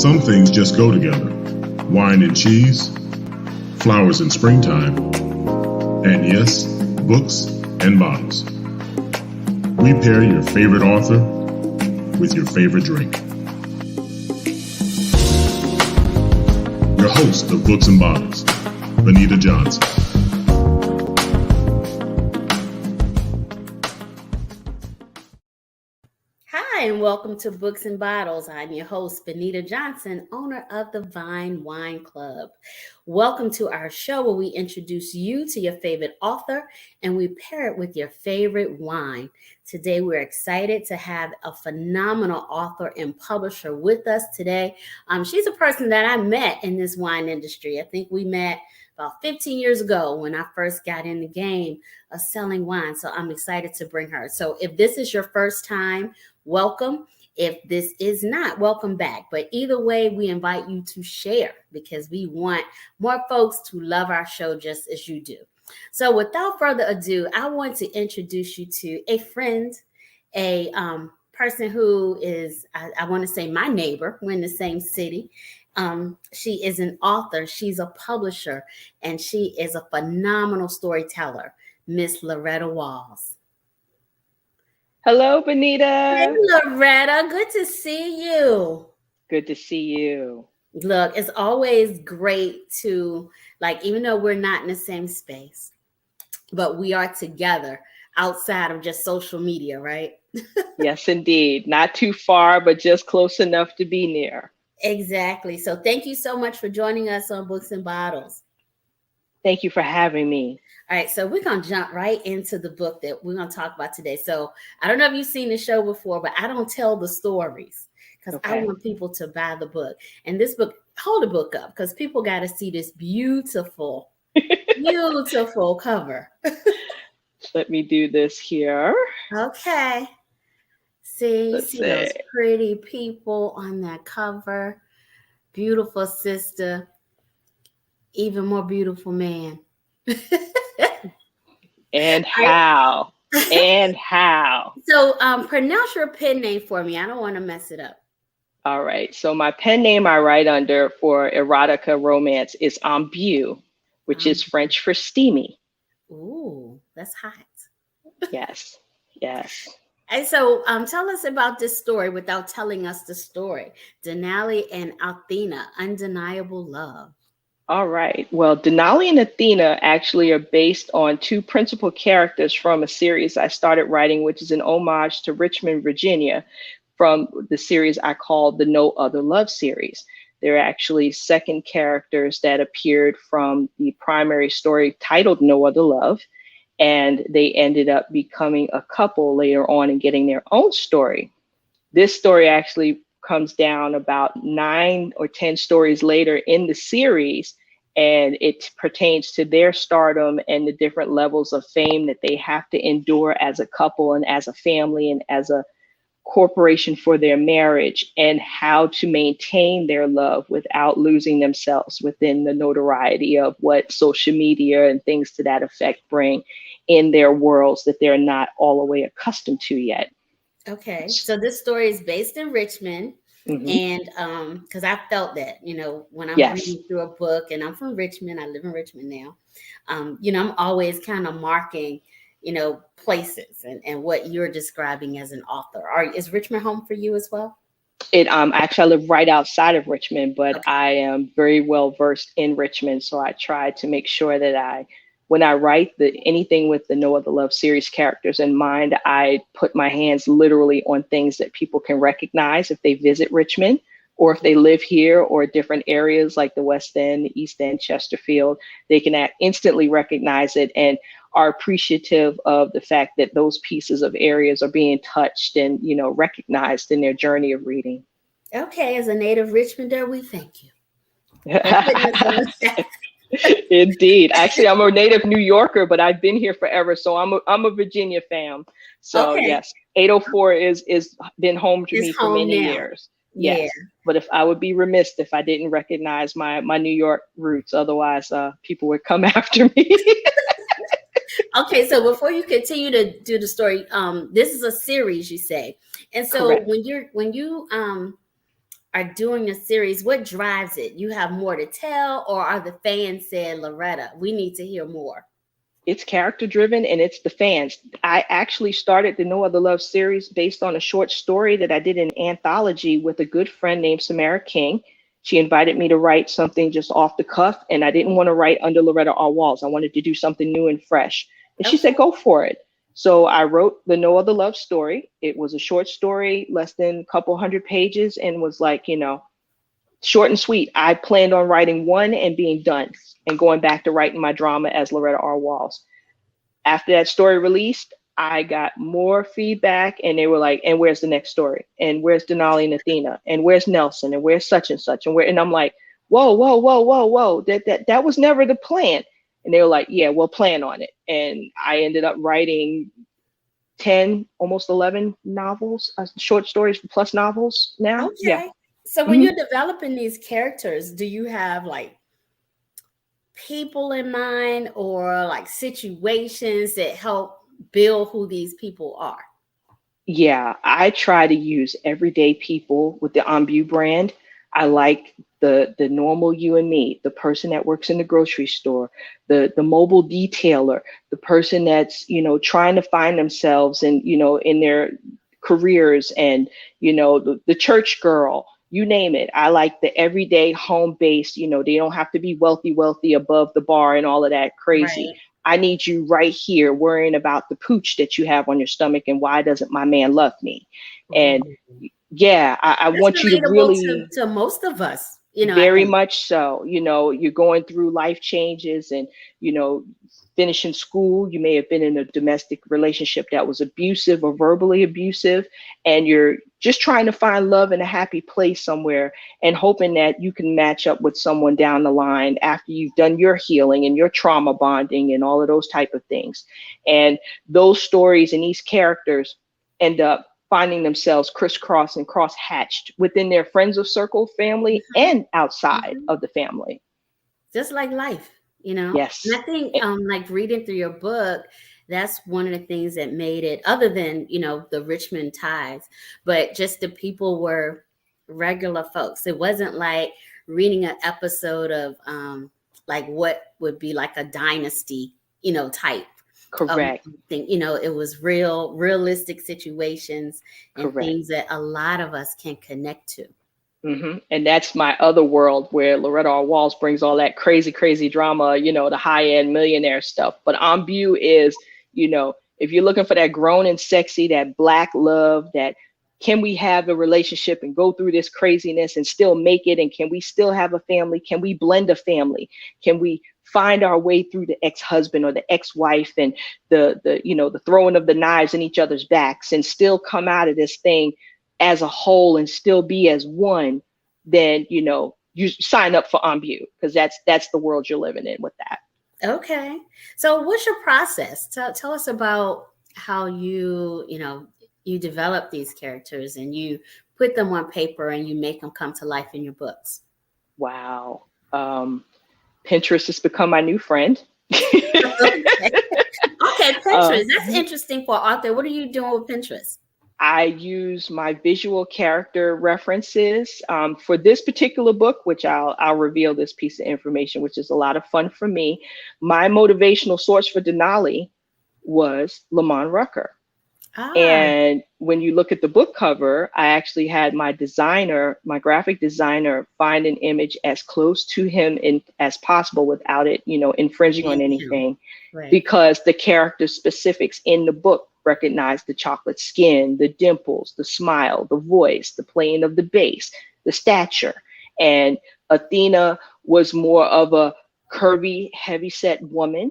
Some things just go together. Wine and cheese, flowers in springtime, and yes, books and bottles. We pair your favorite author with your favorite drink. Your host of Books and Bottles, Benita Johnson. Hi, and welcome to Books and Bottles. I'm your host, Benita Johnson, owner of the Vine Wine Club. Welcome to our show where we introduce you to your favorite author and we pair it with your favorite wine. Today, we're excited to have a phenomenal author and publisher with us today. She's a person that I met in this wine industry. I think we met about 15 years ago when I first got in the game of selling wine. So I'm excited to bring her. So if this is your first time, welcome. If this is not, welcome back. But either way, we invite you to share because we want more folks to love our show just as you do. So without further ado, I want to introduce you to a friend, a person who is, I want to say my neighbor. We're in the same city. She is an author, she's a publisher, and she is a phenomenal storyteller, Miss Loretta Walls. Hello, Benita. Hey, Loretta. Good to see you. Good to see you. Look, it's always great to, even though we're not in the same space, but we are together outside of just social media, right? Yes, indeed. Not too far, but just close enough to be near. Exactly. So thank you so much for joining us on Books and Bottles. Thank you for having me. All right, so we're going to jump right into the book that we're going to talk about today. So I don't know if you've seen the show before, but I don't tell the stories because I want people to buy the book. And this book, hold the book up because people got to see this beautiful, beautiful cover. Let me do this here. Okay. See those pretty people on that cover. Beautiful sister. Even more beautiful man. And how? And how? So pronounce your pen name for me. I don't want to mess it up. All right. So my pen name I write under for erotica romance is Ambu, which is French for steamy. Ooh, that's hot. Yes. Yes. And so tell us about this story without telling us the story. Denali and Athena, Undeniable Love. All right. Well, Denali and Athena actually are based on two principal characters from a series I started writing, which is an homage to Richmond, Virginia, from the series I call the No Other Love series. They're actually second characters that appeared from the primary story titled No Other Love, and they ended up becoming a couple later on and getting their own story. This story actually comes down about 9 or 10 stories later in the series, and it pertains to their stardom and the different levels of fame that they have to endure as a couple and as a family and as a corporation for their marriage, and how to maintain their love without losing themselves within the notoriety of what social media and things to that effect bring in their worlds that they're not all the way accustomed to yet. Okay, so this story is based in Richmond. And because I felt that, when I'm reading through a book, and I'm from Richmond, I live in Richmond now, I'm always kind of marking, places and what you're describing as an author. Is Richmond home for you as well? Actually, I live right outside of Richmond, but I am very well versed in Richmond. So I try to make sure that when I write anything with the No Other Love series characters in mind, I put my hands literally on things that people can recognize if they visit Richmond, or if they live here or different areas like the West End, the East End, Chesterfield. They can instantly recognize it and are appreciative of the fact that those pieces of areas are being touched and, recognized in their journey of reading. Okay, as a native Richmonder, we thank you. Indeed. Actually, I'm a native New Yorker, but I've been here forever. So I'm a Virginia fam. So yes, 804 is been home to me for many years. Yes. Yeah. But if I would be remiss if I didn't recognize my New York roots, otherwise people would come after me. Okay, so before you continue to do the story, this is a series, you say, and so when you are doing a series, what drives it? You have more to tell, or are the fans saying, Loretta, we need to hear more? It's character driven and it's the fans. I actually started the No Other Love series based on a short story that I did in anthology with a good friend named Samara King. She invited me to write something just off the cuff, and I didn't want to write under Loretta R. Walls. I wanted to do something new and fresh. And she said, go for it. So I wrote the No Other Love story. It was a short story, less than a couple hundred pages, and was like, short and sweet. I planned on writing one and being done and going back to writing my drama as Loretta R. Walls. After that story released, I got more feedback, and they were like, and where's the next story? And where's Denali and Athena? And where's Nelson? And where's such and such? And I'm like, whoa, whoa, whoa, whoa, whoa. That was never the plan. And they were like, yeah, well, plan on it. And I ended up writing 10, almost 11 novels, short stories plus novels now. Okay. Yeah. So when you're developing these characters, do you have like people in mind or like situations that help build who these people are? Yeah, I try to use everyday people with the Ambu brand. I like the normal you and me, the person that works in the grocery store, the mobile detailer, the person that's, trying to find themselves and, in their careers, and, the church girl, you name it. I like the everyday home base, they don't have to be wealthy above the bar and all of that crazy. Right. I need you right here worrying about the pooch that you have on your stomach and why doesn't my man love me? And yeah, I want you to really to most of us, very much so. You're going through life changes and, finishing school. You may have been in a domestic relationship that was abusive or verbally abusive, and you're just trying to find love in a happy place somewhere and hoping that you can match up with someone down the line after you've done your healing and your trauma bonding and all of those type of things. And those stories and these characters end up finding themselves crisscross and cross-hatched within their friends of circle, family, and outside of the family. Just like life, Yes. And I think like reading through your book, that's one of the things that made it, other than, the Richmond ties, but just the people were regular folks. It wasn't like reading an episode of like what would be like a dynasty, type. Correct. Thing. It was realistic situations and Correct. things that a lot of us can connect to. Mm-hmm. And that's my other world where Loretta R. Walls brings all that crazy, crazy drama, the high end millionaire stuff. But Ambu is, if you're looking for that grown and sexy, that Black love, that can we have a relationship and go through this craziness and still make it? And can we still have a family? Can we blend a family? Can we find our way through the ex-husband or the ex-wife and the throwing of the knives in each other's backs and still come out of this thing as a whole and still be as one? Then you sign up for Ambu, because that's the world you're living in with that. Okay, so what's your process? Tell us about how you develop these characters and you put them on paper and you make them come to life in your books. Wow. Pinterest has become my new friend. Okay, Pinterest. That's interesting for an author. What are you doing with Pinterest? I use my visual character references for this particular book, which I'll reveal this piece of information, which is a lot of fun for me. My motivational source for Denali was Lamont Rucker. And when you look at the book cover, I actually had my graphic designer, find an image as close to him as possible without it, infringing on anything, right? Because the character specifics in the book recognize the chocolate skin, the dimples, the smile, the voice, the playing of the bass, the stature. And Athena was more of a curvy, heavyset woman.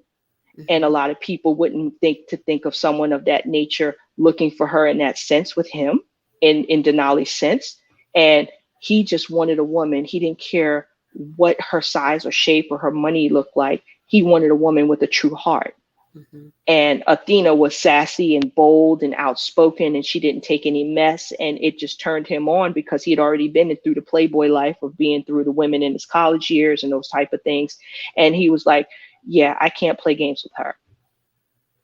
And a lot of people wouldn't think of someone of that nature looking for her in that sense with him, in Denali's sense. And he just wanted a woman. He didn't care what her size or shape or her money looked like. He wanted a woman with a true heart. Mm-hmm. And Athena was sassy and bold and outspoken, and she didn't take any mess. And it just turned him on because he had already been through the Playboy life of being through the women in his college years and those type of things. And he was like, yeah, I can't play games with her.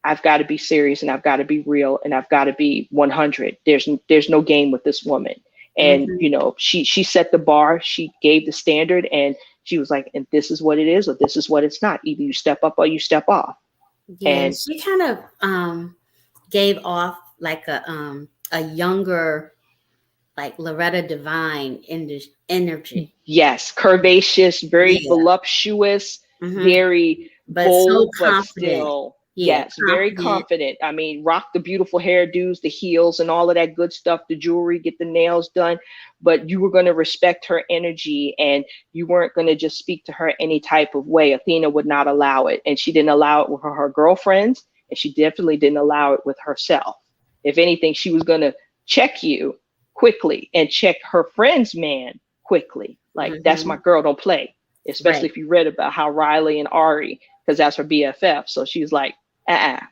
I've got to be serious, and I've got to be real, and I've got to be 100. There's no game with this woman. And, you know, she set the bar, she gave the standard, and she was like, and this is what it is, or this is what it's not. Either you step up or you step off. Yeah, And she kind of gave off like a younger, like Loretta Devine energy. yes, curvaceous, very Yeah. voluptuous, Hmm. very But so bold, but confident. still, Yeah, yes, very confident. confident. I mean, rock the beautiful hairdos, the heels, and all of that good stuff, the jewelry, get the nails done. But you were going to respect her energy, and you weren't going to just speak to her any type of way. Athena would not allow it. And she didn't allow it with her girlfriends, and she definitely didn't allow it with herself. If anything, she was going to check you quickly and check her friend's man quickly. Like, that's my Hmm. girl, don't play. Especially Right, if you read about how Riley and Ari, because that's her BFF. So she's like,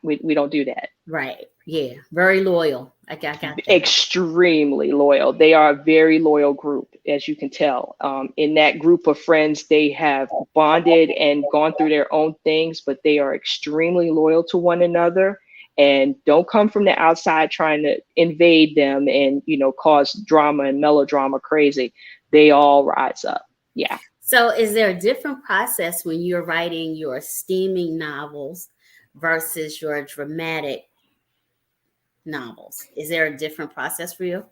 we don't do that. right. Yeah, very loyal. I got that. Extremely loyal. They are a very loyal group, as you can tell. In that group of friends, they have bonded and gone through their own things, but they are extremely loyal to one another, and don't come from the outside trying to invade them and, you know, cause drama and melodrama crazy. They all rise up. Yeah. So, is there a different process when you're writing your steaming novels versus your dramatic novels? Is there a different process for you?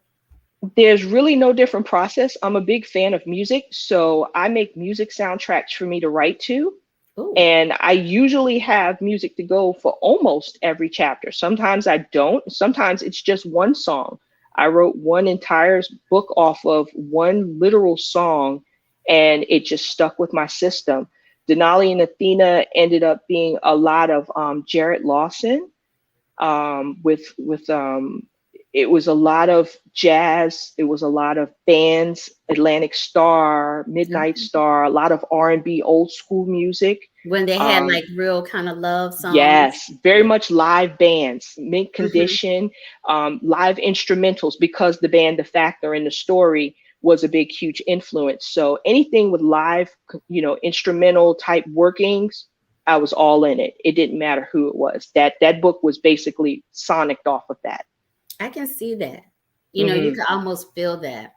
There's really no different process. I'm a big fan of music, so I make music soundtracks for me to write to. Oh, And I usually have music to go for almost every chapter. Sometimes I don't. Sometimes it's just one song. I wrote one entire book off of one literal song, and it just stuck with my system. Denali and Athena ended up being a lot of Jarrett Lawson, with it was a lot of jazz, it was a lot of bands, Atlantic Star, Midnight okay. Star, a lot of R&B, old school music. When they had um like real kind of love songs. yes, very Yeah. much live bands, mint Hmm. condition, live instrumentals, because the band The Factor in the story was a big huge influence. So anything with live, you know, instrumental type workings, I was all in it. It didn't matter who it was. That book was basically sonicked off of that. I can see that. You Hmm. can almost feel that.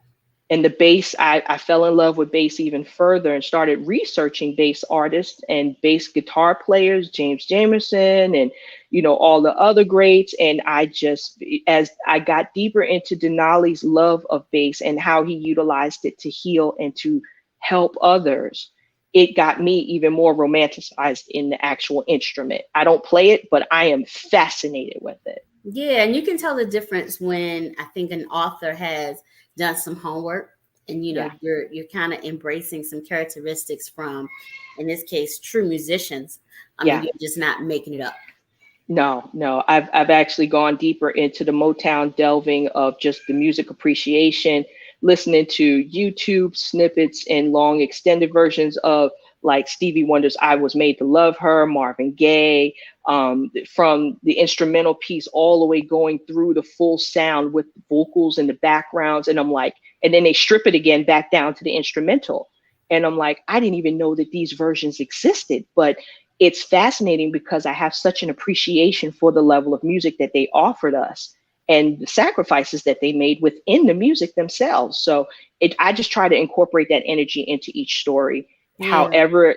And the bass, I fell in love with bass even further and started researching bass artists and bass guitar players, James Jamerson, and, you know, all the other greats. And I just, as I got deeper into Denali's love of bass and how he utilized it to heal and to help others, it got me even more romanticized in the actual instrument. I don't play it, but I am fascinated with it. Yeah, and you can tell the difference when I think an author has done some homework and Yeah. you're kind of embracing some characteristics from, in this case, true musicians. I mean, Yeah. you're just not making it up. No, no. I've actually gone deeper into the Motown delving of just the music appreciation, listening to YouTube snippets and long extended versions of, like, Stevie Wonder's "I Was Made to Love Her," Marvin Gaye, from the instrumental piece all the way going through the full sound with the vocals and the backgrounds. And I'm like, and then they strip it again back down to the instrumental. And I'm like, I didn't even know that these versions existed, but it's fascinating because I have such an appreciation for the level of music that they offered us and the sacrifices that they made within the music themselves. So I just try to incorporate that energy into each story, Yeah, however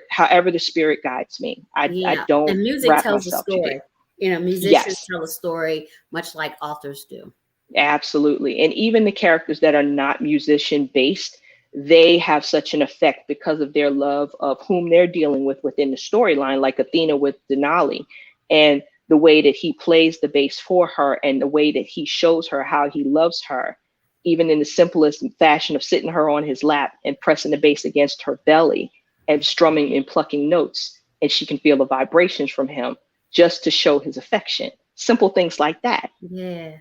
the spirit guides me. I yeah. don't And music wrap tells a myself too deep. story. Musicians Yes, tell a story much like authors do. absolutely. And even the characters that are not musician based, they have such an effect because of their love of whom they're dealing with within the storyline, like Athena with Denali, and the way that he plays the bass for her and the way that he shows her how he loves her, even in the simplest fashion of sitting her on his lap and pressing the bass against her belly and strumming and plucking notes. And she can feel the vibrations from him just to show his affection. Simple things like that. Yeah.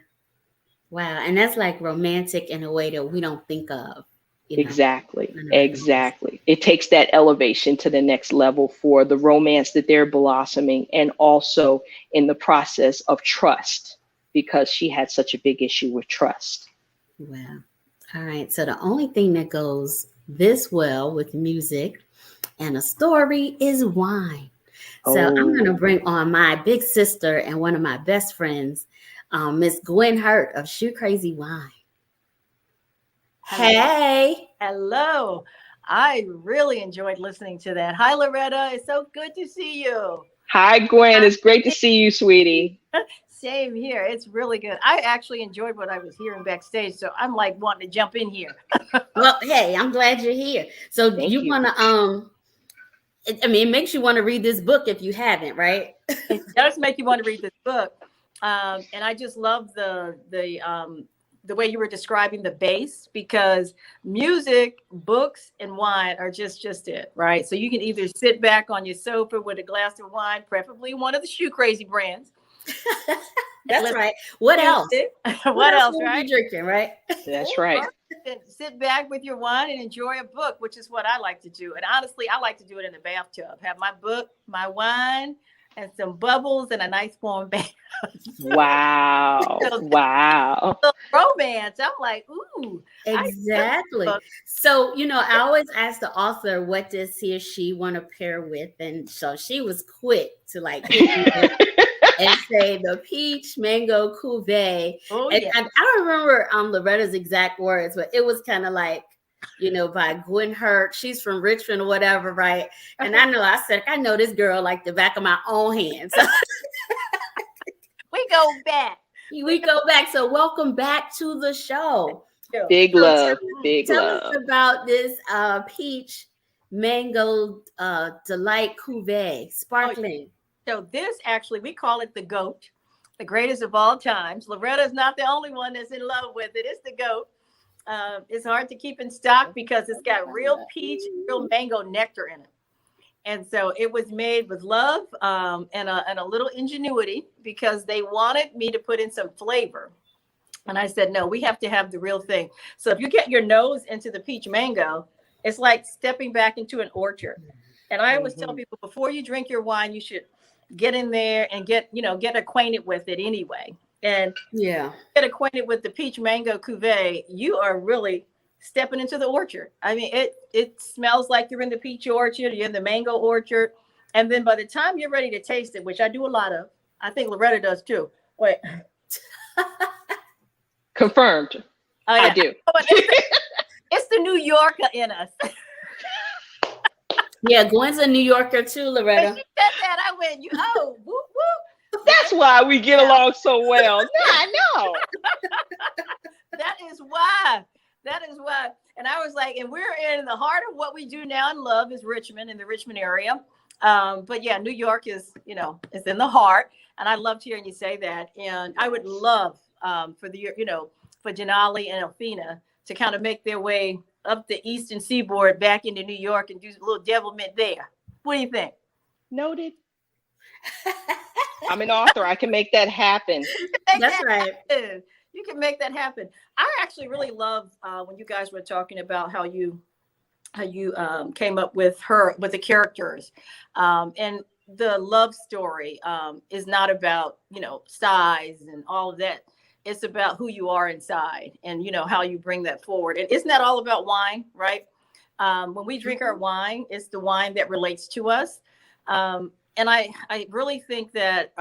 Wow. And that's like romantic in a way that we don't think of, Exactly. in our novels. Exactly. It takes that elevation to the next level for the romance that they're blossoming, and also in the process of trust, because she had such a big issue with trust. Wow. All right. So the only thing that goes this well with music and a story is wine. So I'm going to Oh, bring on my big sister and one of my best friends, Miss Gwen Hurt of Shoe Crazy Wine. Hey. Hello. I really enjoyed listening to that. Hi, Loretta. It's so good to see you. Hi, Gwen. It's great to see you, sweetie. Same here. It's really good. I actually enjoyed what I was hearing backstage, so I'm like wanting to jump in here. Well, hey, I'm glad you're here. So Thank you you. want to it makes you want to read this book if you haven't, right? It does make you want to read this book, and I just love the way you were describing the base, because music, books, and wine are just it, right? So you can either sit back on your sofa with a glass of wine, preferably one of the Shoe Crazy brands. That's right. What else? What else, will right? you be drinking, right? That's right. Sit back with your wine and enjoy a book, which is what I like to do. And honestly, I like to do it in the bathtub. Have my book, my wine, and some bubbles and a nice warm bath. Wow. Wow. Romance. I'm like, ooh. Exactly. So, I always ask the author, what does he or she want to pair with? And so she was quick to hit me up and say the peach mango cuvee. Oh, And yeah. I don't remember Loretta's exact words, but it was kind of like, by Gwen Hurt. She's from Richmond or whatever, right? And I said, I know this girl like the back of my own hand. So we go back. We go back. So welcome back to the show. Big love. Tell us about this peach mango delight cuvee, sparkling. So this actually, we call it the GOAT, the greatest of all times. Loretta is not the only one that's in love with it. It's the GOAT. It's hard to keep in stock because it's got real peach, real mango nectar in it. And so it was made with love and a little ingenuity, because they wanted me to put in some flavor. And I said, no, we have to have the real thing. So if you get your nose into the peach mango, it's like stepping back into an orchard. And I always tell people, before you drink your wine, you should get in there and get acquainted with it anyway. And get acquainted with the peach mango cuvee, you are really stepping into the orchard. I mean, it smells like you're in the peach orchard, you're in the mango orchard. And then by the time you're ready to taste it, which I do a lot of, I think Loretta does too. Wait. Confirmed. Oh, yeah. I do. It's the New Yorker in us. Yeah, Gwen's a New Yorker too, Loretta. When she said that, I went, whoop, whoop. That's why we get along so well. I know. That is why. And I was like, and we're in the heart of what we do now and love is Richmond, in the Richmond area. But yeah, New York is, is in the heart. And I loved hearing you say that. And I would love for Denali and Athena to kind of make their way up the eastern seaboard back into New York and do a little devilment there. What do you think? Noted. I'm an author. I can make that happen. That's right. You can make that happen. I actually really love when you guys were talking about how you came up with the characters, and the love story is not about size and all of that. It's about who you are inside and how you bring that forward. And isn't that all about wine, right? When we drink our wine, it's the wine that relates to us. And I really think that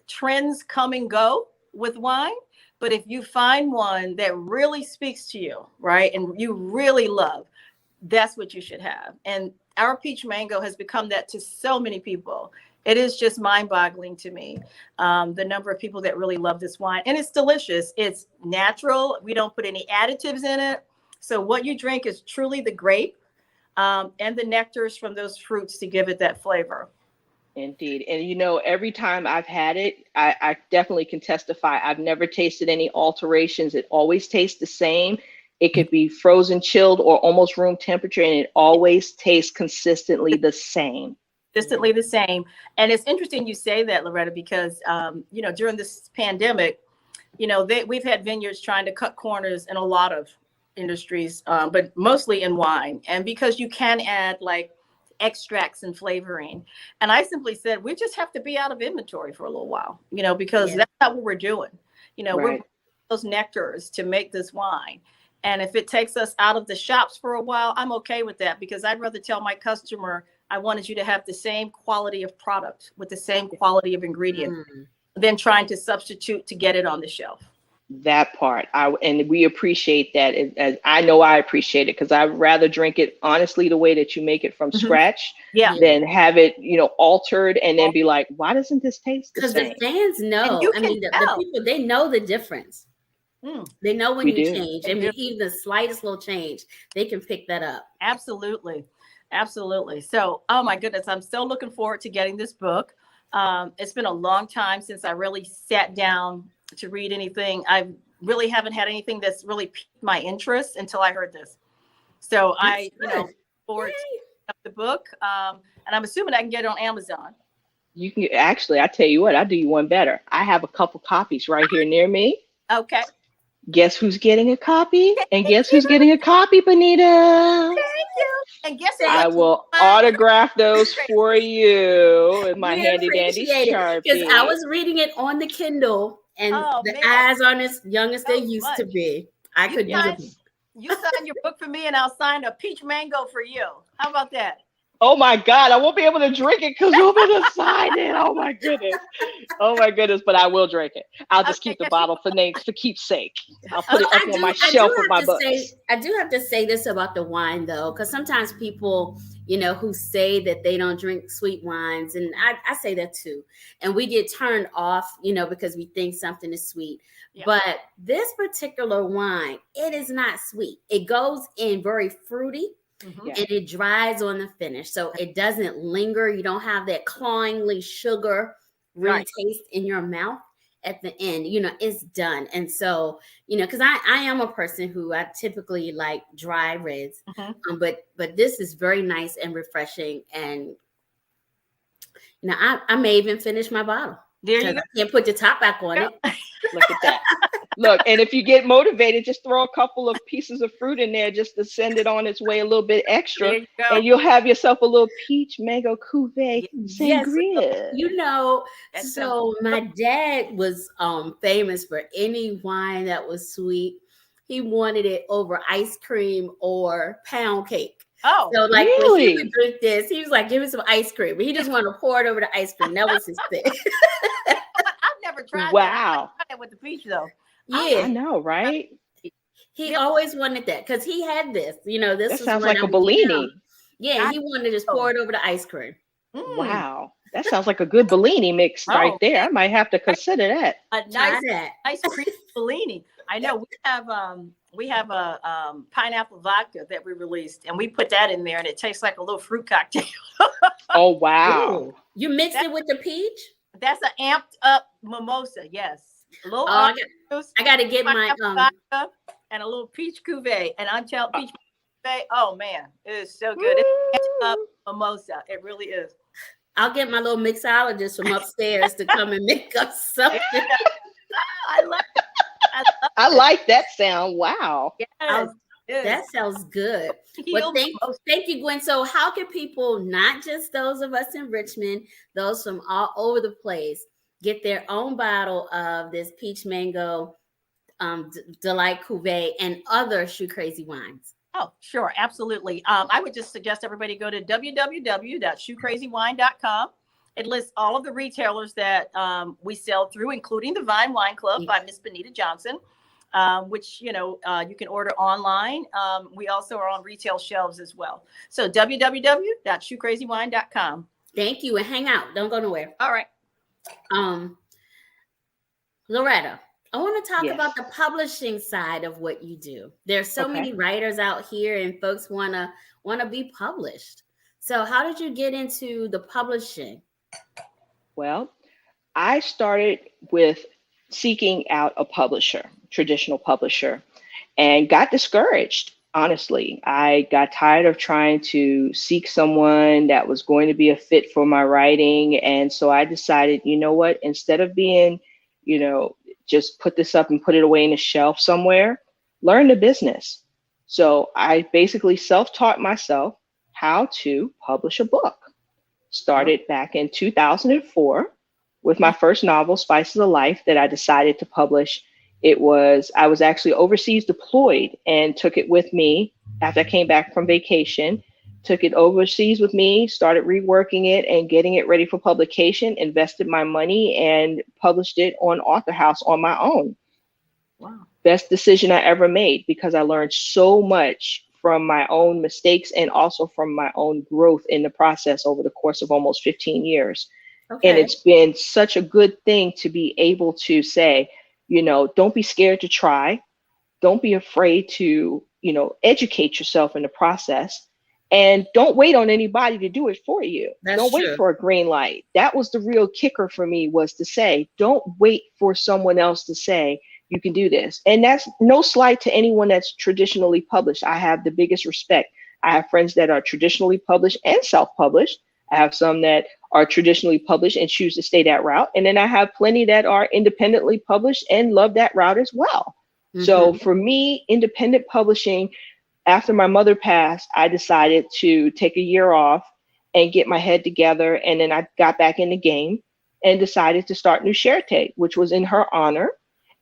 trends come and go with wine. But if you find one that really speaks to you, right, and you really love, that's what you should have. And our peach mango has become that to so many people. It is just mind-boggling to me, the number of people that really love this wine. And it's delicious. It's natural. We don't put any additives in it. So what you drink is truly the grape and the nectars from those fruits to give it that flavor. Indeed. And every time I've had it, I definitely can testify. I've never tasted any alterations. It always tastes the same. It could be frozen, chilled, or almost room temperature, and it always tastes consistently the same. Consistently the same. And it's interesting you say that, Loretta, because during this pandemic, we've had vineyards trying to cut corners in a lot of industries, but mostly in wine. And because you can add like extracts and flavoring. And I simply said, we just have to be out of inventory for a little while, because that's not what we're doing. We're those nectars to make this wine. And if it takes us out of the shops for a while, I'm okay with that, because I'd rather tell my customer, I wanted you to have the same quality of product with the same quality of ingredient than trying to substitute to get it on the shelf. That part, and we appreciate that. As I know I appreciate it, because I'd rather drink it honestly the way that you make it from scratch Yeah. than have it, altered and then be like, why doesn't this taste the Because the same? fans know. you I can mean, the tell. people, they know the difference. They know when We you do. change. They I mean, do. even the slightest little change, they can pick that up. Absolutely. Absolutely. So, oh my goodness, I'm so looking forward to getting this book. It's been a long time since I really sat down to read anything. I really haven't had anything that's really piqued my interest until I heard this. So I, good. forward to the book. And I'm assuming I can get it on Amazon. You can actually, I tell you what, I'll do you one better. I have a couple copies right here near me. Okay. Guess who's getting a copy? And guess who's getting a copy, Benita? Thank you. And guess what? I will autograph those for you with my We handy dandy appreciate it Sharpie. because I was reading it on the Kindle, and the man. eyes aren't as young as they So used much. to be. I could use it. You sign your book for me, and I'll sign a peach mango for you. How about that? Oh my God, I won't be able to drink it because you'll be to sign it. Oh my goodness. Oh my goodness, but I will drink it. I'll just keep the bottle for keepsake. I'll put it up on my shelf with my books. I do have to say this about the wine, though, because sometimes people, who say that they don't drink sweet wines, and I say that too, and we get turned off, because we think something is sweet. Yeah. But this particular wine, it is not sweet. It goes in very fruity. Mm-hmm. And it dries on the finish, so it doesn't linger. You don't have that clawingly sugar taste in your mouth at the end. It's done. And so, because I am a person who I typically like dry reds, but this is very nice and refreshing. And I may even finish my bottle. There you go. I can't put the top back on it. Look at that. Look, and if you get motivated, just throw a couple of pieces of fruit in there just to send it on its way a little bit extra. And you'll have yourself a little peach mango cuvee sangria. Yes. So my dad was famous for any wine that was sweet. He wanted it over ice cream or pound cake. Oh, so like really? When he would drink this, he was like, "Give me some ice cream." But he just wanted to pour it over the ice cream. That was his thing. I've never tried that. Wow. I tried it with the peach though. Yeah, I know, right? He always wanted that because he had this. This that sounds like a Bellini. Yeah, he wanted to just pour it over the ice cream. Wow, that sounds like a good Bellini mix right there. I might have to consider that. A nice cream Bellini. I know we have a pineapple vodka that we released, and we put that in there, and it tastes like a little fruit cocktail. Oh wow! Ooh. You mixed it with the peach? That's an amped up mimosa. Yes. A little I got to get my vodka and a little peach cuvee, and I'm telling peach cuvee. Oh man, it is so good. It's amped up mimosa. It really is. I'll get my little mixologist from upstairs to come and make us something. I love it. I like that sound. Wow. Yes. That sounds good. Well, thank you, Gwen. So how can people, not just those of us in Richmond, those from all over the place, get their own bottle of this peach mango delight cuvee and other Shoe Crazy wines? Oh, sure. Absolutely. I would just suggest everybody go to www.shoecrazywine.com. It lists all of the retailers that we sell through, including the Vine Wine Club by Miss Benita Johnson, which, you can order online. We also are on retail shelves as well. So www.shoecrazywine.com. Thank you. And hang out. Don't go nowhere. All right. Loretta, I want to talk about the publishing side of what you do. There's so many writers out here and folks want to be published. So how did you get into the publishing? Well, I started with seeking out a publisher, traditional publisher, and got discouraged. Honestly, I got tired of trying to seek someone that was going to be a fit for my writing. And so I decided, you know what, instead of being, just put this up and put it away in a shelf somewhere, learn the business. So I basically self-taught myself how to publish a book. Started back in 2004 with my first novel, Spices of Life, that I decided to publish. I was actually overseas deployed and took it with me after I came back from vacation, took it overseas with me, started reworking it and getting it ready for publication, invested my money and published it on Author House on my own. Wow. Best decision I ever made, because I learned so much from my own mistakes and also from my own growth in the process over the course of almost 15 years. And Okay. it's been such a good thing to be able to say, don't be scared to try. Don't be afraid to, educate yourself in the process. And don't wait on anybody to do it for you. That's Don't wait true. for a green light. That was the real kicker for me, was to say, don't wait for someone else to say, you can do this. And that's no slight to anyone that's traditionally published. I have the biggest respect. I have friends that are traditionally published and self-published. I have some that are traditionally published and choose to stay that route. And then I have plenty that are independently published and love that route as well. So for me, independent publishing, after my mother passed, I decided to take a year off and get my head together. And then I got back in the game and decided to start New Cherté, which was in her honor.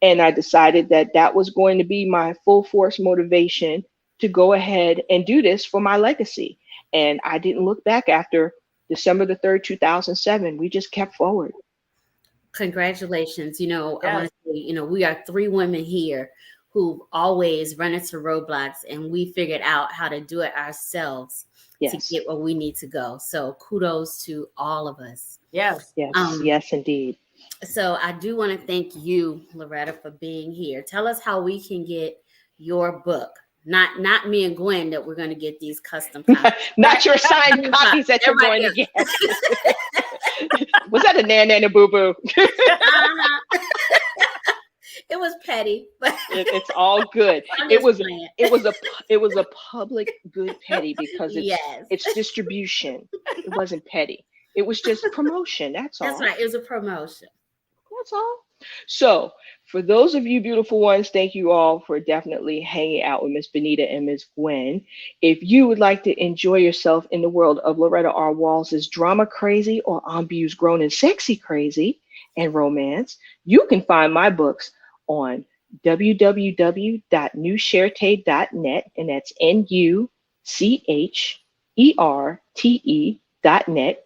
And I decided that that was going to be my full force motivation to go ahead and do this for my legacy. And I didn't look back after December the 3rd, 2007. We just kept forward. Congratulations. I Yes. want to say, we are 3 women here who always run into roadblocks, and we figured out how to do it ourselves to get where we need to go. So kudos to all of us. Yes. Yes. Yes, indeed. So I do want to thank you, Loretta, for being here. Tell us how we can get your book. Not me and Gwen, that we're going to get these custom copies. Not your signed copies that you're going to get. Was that a nana boo boo? It was petty, but it's all good. It was a public good petty, because it's distribution. It wasn't petty. It was just promotion. That's all. That's right. It was a promotion. That's all. So for those of you beautiful ones, thank you all for definitely hanging out with Miss Benita and Miss Gwen. If you would like to enjoy yourself in the world of Loretta R. Walls' drama crazy, or Ambu's grown and sexy crazy and romance, you can find my books on www.newcherte.net, and that's NUCHERTE.net.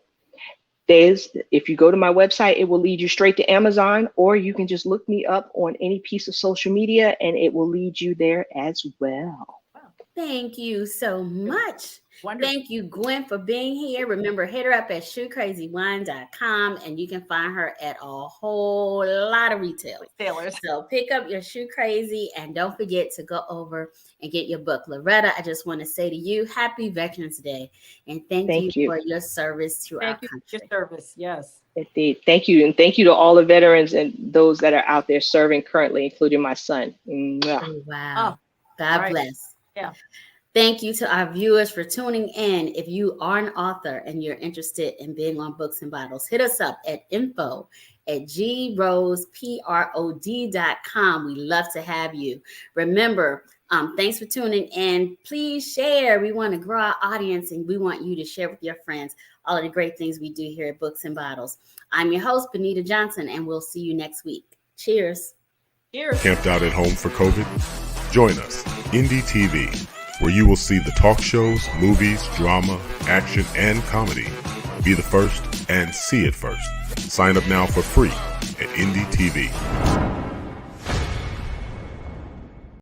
If you go to my website, it will lead you straight to Amazon, or you can just look me up on any piece of social media and it will lead you there as well. Thank you so much. Wonderful. Thank you, Gwen, for being here. Remember, hit her up at shoecrazywine.com, and you can find her at a whole lot of retailers. So pick up your Shoe Crazy, and don't forget to go over and get your book. Loretta, I just want to say to you, happy Veterans Day, and thank you for your service to our country. Your service, yes. Indeed. Thank you. And thank you to all the veterans and those that are out there serving currently, including my son. Oh, wow. God bless. Yeah. Thank you to our viewers for tuning in. If you are an author and you're interested in being on Books and Bottles, hit us up at info@groseprod.com. We love to have you. Remember, thanks for tuning in. Please share. We want to grow our audience, and we want you to share with your friends all of the great things we do here at Books and Bottles. I'm your host, Benita Johnson, and we'll see you next week. Cheers. Cheers. Camped out at home for COVID? Join us, Indie TV, where you will see the talk shows, movies, drama, action, and comedy. Be the first and see it first. Sign up now for free at Indie TV.